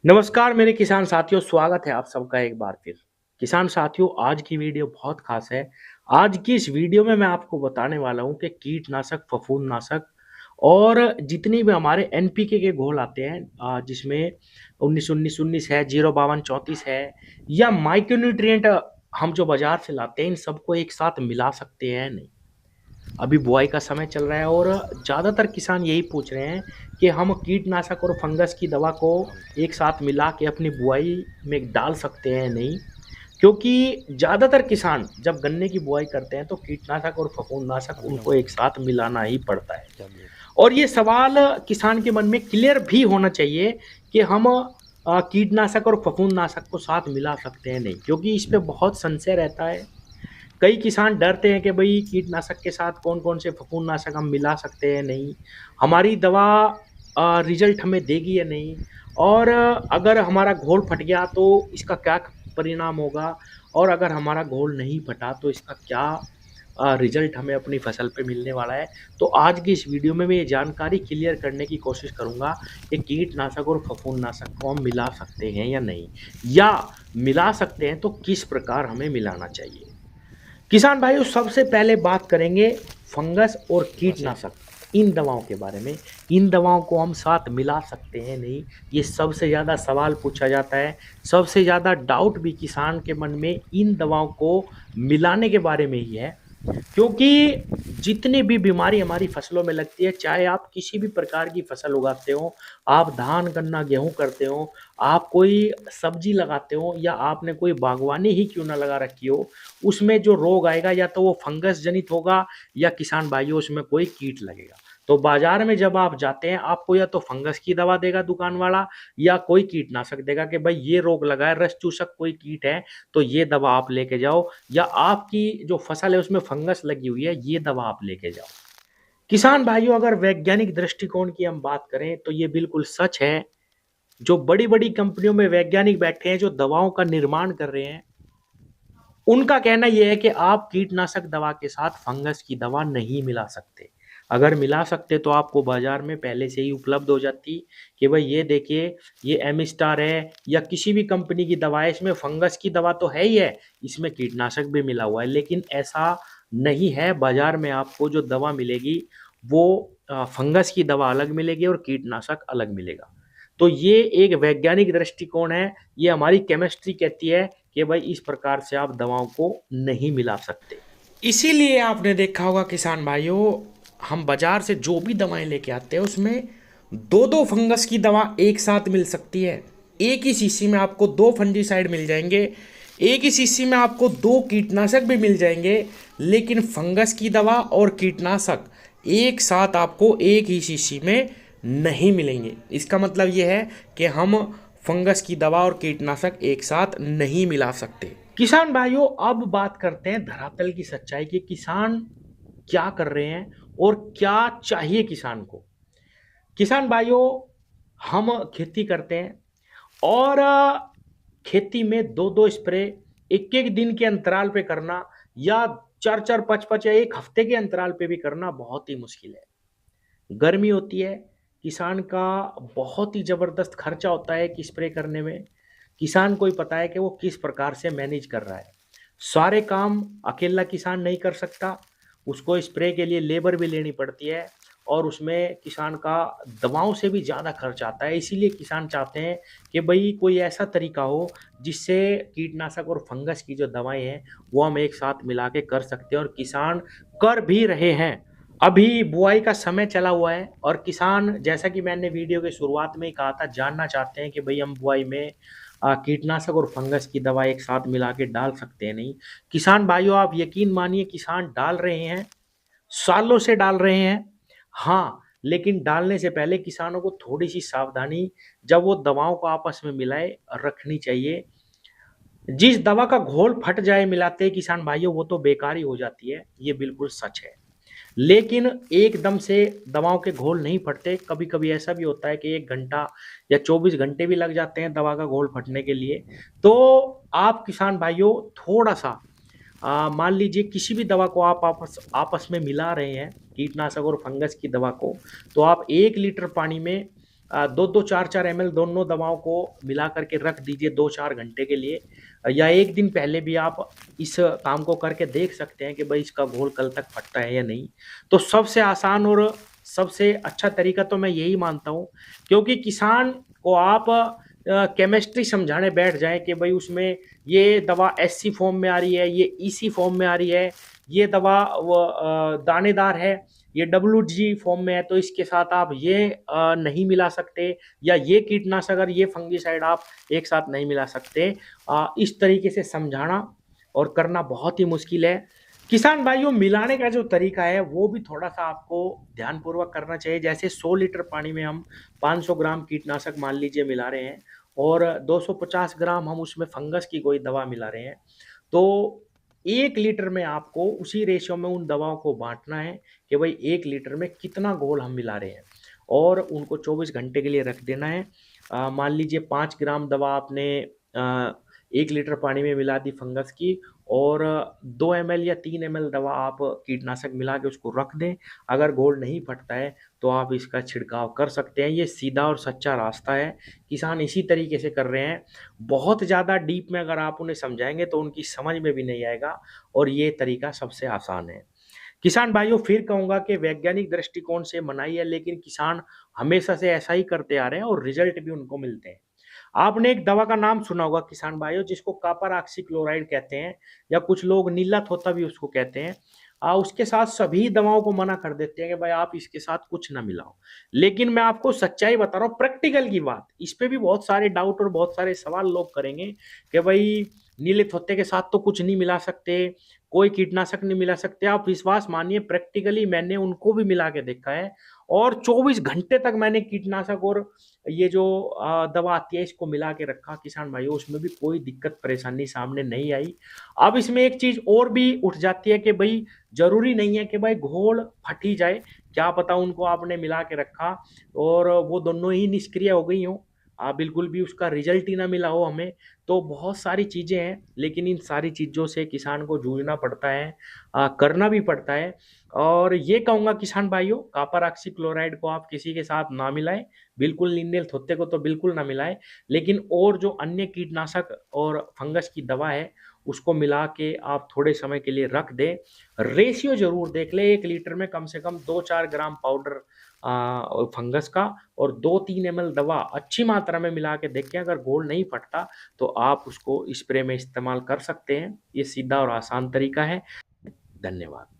नमस्कार मेरे किसान साथियों, स्वागत है आप सबका एक बार फिर। किसान साथियों, आज की वीडियो बहुत खास है। आज की इस वीडियो में मैं आपको बताने वाला हूं कि कीटनाशक, फफूंदनाशक और जितनी भी हमारे एनपीके के घोल आते हैं, जिसमें 19-19-19 है, 052-34 है या माइक्रोन्यूट्रिएंट, हम जो बाजार से लाते हैं, इन सबको एक साथ मिला सकते हैं नहीं। अभी बुआई का समय चल रहा है और ज़्यादातर किसान यही पूछ रहे हैं कि हम कीटनाशक और फंगस की दवा को एक साथ मिला के अपनी बुआई में डाल सकते हैं नहीं। क्योंकि ज़्यादातर किसान जब गन्ने की बुआई करते हैं तो कीटनाशक और फफूंदनाशक उनको एक साथ मिलाना ही पड़ता है। और ये सवाल किसान के मन में क्लियर भी होना चाहिए कि हम कीटनाशक और फफूंदनाशक को साथ मिला सकते हैं नहीं, क्योंकि इस पे बहुत संशय रहता है। कई किसान डरते हैं कि भाई कीटनाशक के साथ कौन-कौन से फफूंदनाशक हम मिला सकते हैं नहीं, हमारी दवा रिज़ल्ट हमें देगी या नहीं, और अगर हमारा घोल फट गया तो इसका क्या परिणाम होगा, और अगर हमारा घोल नहीं फटा तो इसका क्या रिज़ल्ट हमें अपनी फसल पे मिलने वाला है। तो आज की इस वीडियो में मैं ये जानकारी क्लियर करने की कोशिश करूँगा कि कीटनाशक और फफूंदनाशक को हम मिला सकते हैं या नहीं, या मिला सकते हैं तो किस प्रकार हमें मिलाना चाहिए। किसान भाइयों, सबसे पहले बात करेंगे फंगस और कीटनाशक, इन दवाओं के बारे में। इन दवाओं को हम साथ मिला सकते हैं नहीं, ये सबसे ज़्यादा सवाल पूछा जाता है। सबसे ज़्यादा डाउट भी किसान के मन में इन दवाओं को मिलाने के बारे में ही है। क्योंकि जितनी भी बीमारी हमारी फसलों में लगती है, चाहे आप किसी भी प्रकार की फसल उगाते हो, आप धान, गन्ना, गेहूँ करते हो, आप कोई सब्जी लगाते हो, या आपने कोई बागवानी ही क्यों ना लगा रखी हो, उसमें जो रोग आएगा या तो वो फंगस जनित होगा, या किसान भाइयों उसमें कोई कीट लगेगा। तो बाजार में जब आप जाते हैं, आपको या तो फंगस की दवा देगा दुकान वाला, या कोई कीटनाशक देगा कि भाई ये रोग लगा है, रस चूसक कोई कीट है, तो ये दवा आप लेके जाओ, या आपकी जो फसल है उसमें फंगस लगी हुई है, ये दवा आप लेके जाओ। किसान भाइयों, अगर वैज्ञानिक दृष्टिकोण की हम बात करें तो ये बिल्कुल सच है। जो बड़ी-बड़ी कंपनियों में वैज्ञानिक बैठे हैं, जो दवाओं का निर्माण कर रहे हैं, उनका कहना ये है कि आप कीटनाशक दवा के साथ फंगस की दवा नहीं मिला सकते। अगर मिला सकते तो आपको बाज़ार में पहले से ही उपलब्ध हो जाती कि भाई ये देखिए, ये एमिस्टार है या किसी भी कंपनी की दवा है, इसमें फंगस की दवा तो है ही है, इसमें कीटनाशक भी मिला हुआ है। लेकिन ऐसा नहीं है, बाज़ार में आपको जो दवा मिलेगी वो फंगस की दवा अलग मिलेगी और कीटनाशक अलग मिलेगा। तो ये एक वैज्ञानिक दृष्टिकोण है, ये हमारी केमिस्ट्री कहती है कि भाई इस प्रकार से आप दवाओं को नहीं मिला सकते। इसीलिए आपने देखा होगा किसान भाइयों, हम बाजार से जो भी दवाएं लेके आते हैं उसमें दो दो फंगस की दवा एक साथ मिल सकती है। एक ही शीशी में आपको दो फंजीसाइड मिल जाएंगे, एक ही शीशी में आपको दो कीटनाशक भी मिल जाएंगे, लेकिन फंगस की दवा और कीटनाशक एक साथ आपको एक ही शीशी में नहीं मिलेंगे। इसका मतलब ये है कि हम फंगस की दवा और कीटनाशक एक साथ नहीं मिला सकते। किसान भाइयों, अब बात करते हैं धरातल की सच्चाई की, किसान क्या कर रहे हैं और क्या चाहिए किसान को। किसान भाइयों, हम खेती करते हैं और खेती में दो दो स्प्रे एक एक दिन के अंतराल पे करना, या चार चार पाँच पाँच या एक हफ्ते के अंतराल पे भी करना बहुत ही मुश्किल है। गर्मी होती है, किसान का बहुत ही ज़बरदस्त खर्चा होता है एक स्प्रे करने में। किसान को ही पता है कि वो किस प्रकार से मैनेज कर रहा है। सारे काम अकेला किसान नहीं कर सकता, उसको स्प्रे के लिए लेबर भी लेनी पड़ती है, और उसमें किसान का दवाओं से भी ज़्यादा खर्च आता है। इसीलिए किसान चाहते हैं कि भई कोई ऐसा तरीका हो जिससे कीटनाशक और फंगस की जो दवाएँ हैं, वो हम एक साथ मिला के कर सकते हैं, और किसान कर भी रहे हैं। अभी बुआई का समय चला हुआ है और किसान, जैसा कि मैंने वीडियो की शुरुआत में ही कहा था, जानना चाहते हैं कि भई हम बुआई में कीटनाशक और फंगस की दवा एक साथ मिला के डाल सकते हैं नहीं। किसान भाइयों, आप यकीन मानिए, किसान डाल रहे हैं, सालों से डाल रहे हैं। हाँ, लेकिन डालने से पहले किसानों को थोड़ी-सी सावधानी, जब वो दवाओं को आपस में मिलाए, रखनी चाहिए। जिस दवा का घोल फट जाए मिलाते ही किसान भाइयों, वो तो बेकार ही हो जाती है, ये बिल्कुल सच है। लेकिन एकदम से दवाओं के घोल नहीं फटते, कभी-कभी ऐसा भी होता है कि 1 घंटा या 24 घंटे भी लग जाते हैं दवा का घोल फटने के लिए। तो आप किसान भाइयों थोड़ा-सा, मान लीजिए किसी भी दवा को आप आपस आपस में मिला रहे हैं, कीटनाशक और फंगस की दवा को, तो आप 1 लीटर पानी में दो दो चार चार ml दोनों दवाओं को मिला करके रख दीजिए 2-4 घंटे के लिए, या एक दिन पहले भी आप इस काम को करके देख सकते हैं कि भाई इसका घोल कल तक फटता है या नहीं। तो सबसे आसान और सबसे अच्छा तरीका तो मैं यही मानता हूँ, क्योंकि किसान को आप केमिस्ट्री समझाने बैठ जाएं कि भाई उसमें ये दवा एससी फॉर्म में आ रही है, ये ईसी फॉर्म में आ रही है, ये दवा दानेदार है, ये WG फॉर्म में है, तो इसके साथ आप ये नहीं मिला सकते, या ये कीटनाशक और ये फंगीसाइड आप एक साथ नहीं मिला सकते। इस तरीके से समझाना और करना बहुत ही मुश्किल है। किसान भाइयों, मिलाने का जो तरीका है वो भी थोड़ा सा आपको ध्यानपूर्वक करना चाहिए। जैसे 100 लीटर पानी में हम 500 ग्राम कीटनाशक मान लीजिए मिला रहे हैं, और 250 ग्राम हम उसमें फंगस की कोई दवा मिला रहे हैं, तो 1 लीटर में आपको उसी रेशियो में उन दवाओं को बांटना है कि भाई 1 लीटर में कितना घोल हम मिला रहे हैं, और उनको 24 घंटे के लिए रख देना है। मान लीजिए 5 ग्राम दवा आपने 1 लीटर पानी में मिला दी फंगस की, और 2 ml या 3 ml दवा आप कीटनाशक मिला के उसको रख दें। अगर घोल नहीं फटता है तो आप इसका छिड़काव कर सकते हैं। ये सीधा और सच्चा रास्ता है, किसान इसी तरीके से कर रहे हैं। बहुत ज़्यादा डीप में अगर आप उन्हें समझाएंगे तो उनकी समझ में भी नहीं आएगा, और ये तरीका सबसे आसान है। किसान भाइयों, फिर कहूँगा कि वैज्ञानिक दृष्टिकोण से मनाही है, लेकिन किसान हमेशा से ऐसा ही करते आ रहे हैं और रिजल्ट भी उनको मिलते हैं। आपने एक दवा का नाम सुना होगा किसान भाइयों, जिसको कॉपर ऑक्सीक्लोराइड कहते हैं, या कुछ लोग नीला थोथा भी उसको कहते हैं। उसके साथ सभी दवाओं को मना कर देते हैं कि भाई आप इसके साथ कुछ ना मिलाओ। लेकिन मैं आपको सच्चाई बता रहा हूँ, प्रैक्टिकल की बात। इस पे भी बहुत सारे डाउट और बहुत सारे सवाल लोग करेंगे कि भाई नीले थोथे के साथ तो कुछ नहीं मिला सकते, कोई कीटनाशक नहीं मिला सकते। आप विश्वास मानिए, प्रैक्टिकली मैंने उनको भी मिला के देखा है, और 24 घंटे तक मैंने कीटनाशक और ये जो दवा आती है इसको मिला के रखा किसान भाइयों, उसमें भी कोई दिक्कत परेशानी सामने नहीं आई। अब इसमें एक चीज और भी उठ जाती है कि भाई जरूरी नहीं है कि भाई घोल फट ही जाए, क्या पता उनको आपने मिला के रखा और वो दोनों ही निष्क्रिय हो गई हो, बिल्कुल भी उसका रिजल्ट ही ना मिला हो हमें। तो बहुत सारी चीजें हैं, लेकिन इन सारी चीजों से किसान को जूझना पड़ता है, करना भी पड़ता है। और ये कहूंगा किसान भाइयों, कॉपर ऑक्सीक्लोराइड को आप किसी के साथ ना मिलाएं, बिल्कुल नील थोत्ते को तो बिल्कुल ना मिलाएं। लेकिन और जो अन्य कीटनाशक और फंगस की दवा है उसको मिला के आप थोड़े समय के लिए रख दें। रेशियो जरूर देख ले, 1 लीटर में कम से कम 2-4 ग्राम पाउडर फंगस का और 2-3 ml दवा अच्छी मात्रा में मिला के देखें। अगर घोल नहीं फटता तो आप उसको स्प्रे में इस्तेमाल कर सकते हैं। ये सीधा और आसान तरीका है। धन्यवाद।